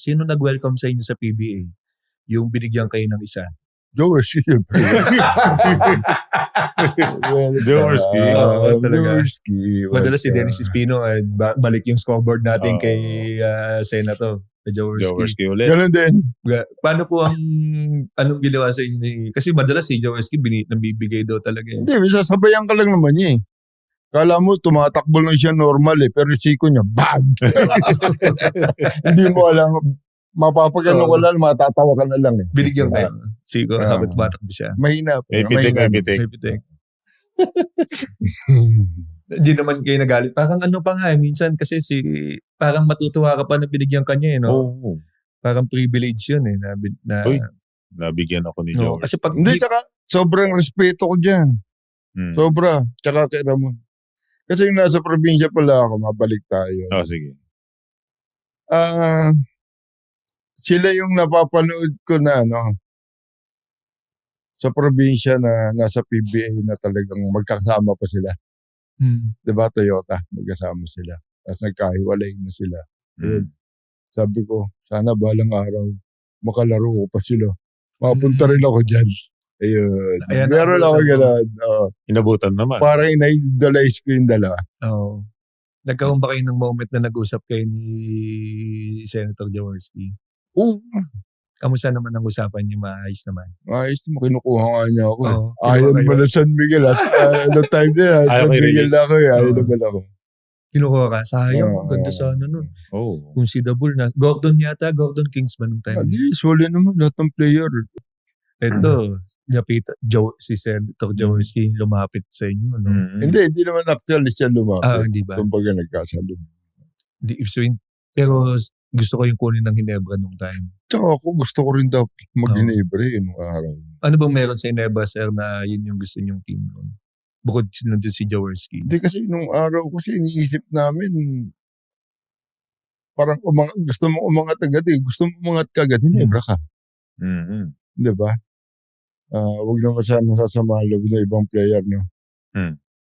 sino nag-welcome sa inyo sa PBA? Yung binigyan kayo ng isa. Jaworski, siyempre. Jaworski. Jaworski. Madalas si Dennis Espino, balik yung scoreboard natin kay Senator. Jaworski ulit. Ganun din. Paano po anong ginawa sa inyo? Kasi madalas si Jaworski nabibigay daw talaga. Hindi, sasabayan ka lang naman niya eh. Kala mo, tumatakbo lang siya normal eh. Pero siko niya, bag! Hindi mo alam. Mapapagano ko lang, matatawa ka na lang eh. Binigyan kayo. Siko, habang tumatakbo siya. Mahina. May pitik. Hindi naman kayo nagalit. Parang ano pa nga minsan kasi parang matutuwa ka pa na binigyan kanya eh. No? Oh. Parang privilege yun eh. Uy, nabigyan ako ni Jaworski. Kasi pag Hindi, tsaka sobrang respeto ko dyan. Sobra. Tsaka kay Ramon. Kasi yung nasa probinsya pala ako, mabalik tayo. Sige. Sila yung napapanood ko na sa probinsya na nasa PBA na talagang magkasama pa sila. Diba, Toyota, magkasama sila. Tapos nagkahiwalay na sila. Sabi ko, sana balang araw makalaro ko pa sila. Mapunta rin ako dyan. Ayun. Meron ako gano'n. Inabutan naman. Parang ina-idolize ko yung dalawa. Oo. Nagkaroon ba kayo ng moment na nag-usap kayo ni Senator Jaworski? Oo. Kamusta naman ang usapan niyo? Maayos naman. Ayos mo, kinukuha nga niya ako. Ayaw naman na San Miguel. No time na, San Miguel na ako. Ayaw naman ako. Kinukuha ka? Sayang. Ganda sana nun. Kung si Dabul na. Gordon Kingsman nung time. Solid naman lahat ng player. Ito, si Senator Jaworski lumapit sa inyo. No? Hindi naman actually siya lumapit. Hindi ba? Kumbaga nagkasalo. Pero gusto ko yung kunin ng Ginebra nung time. Tsaka ako gusto ko rin daw mag-Ginebra nung araw. Ano bang meron sa Ginebra, sir, na yun yung gusto niyong team nun? Bukod nandun si Jaworski. Hindi kasi nung araw kasi iniisip namin parang gusto mo umangat agad eh. Gusto mo umangat ka agad, Ginebra ka. Diba? Huwag naman sana sasama loob na ibang player, no?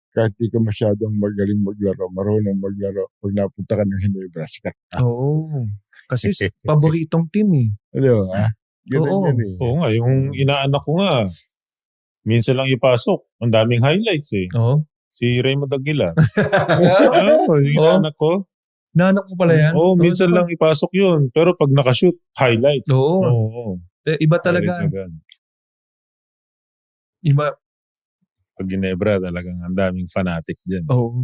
Kahit di ka masyadong magaling maglaro, marunong maglaro, pag napunta ka ng Ginebra, sikat ka. Oo. Kasi paboritong team eh. Di ba? Ganun yan eh. Oo nga, yung inaanak ko nga, minsan lang ipasok. Ang daming highlights eh. Oo. Si Raymond Aguilar. Yung inaanak ko. Naanak ko pala yan? Minsan lang ipasok yun. Pero pag nakashoot, highlights. Oo. Iba talaga. Iba. Pag Ginebra, talagang ang daming fanatic dyan. Oo.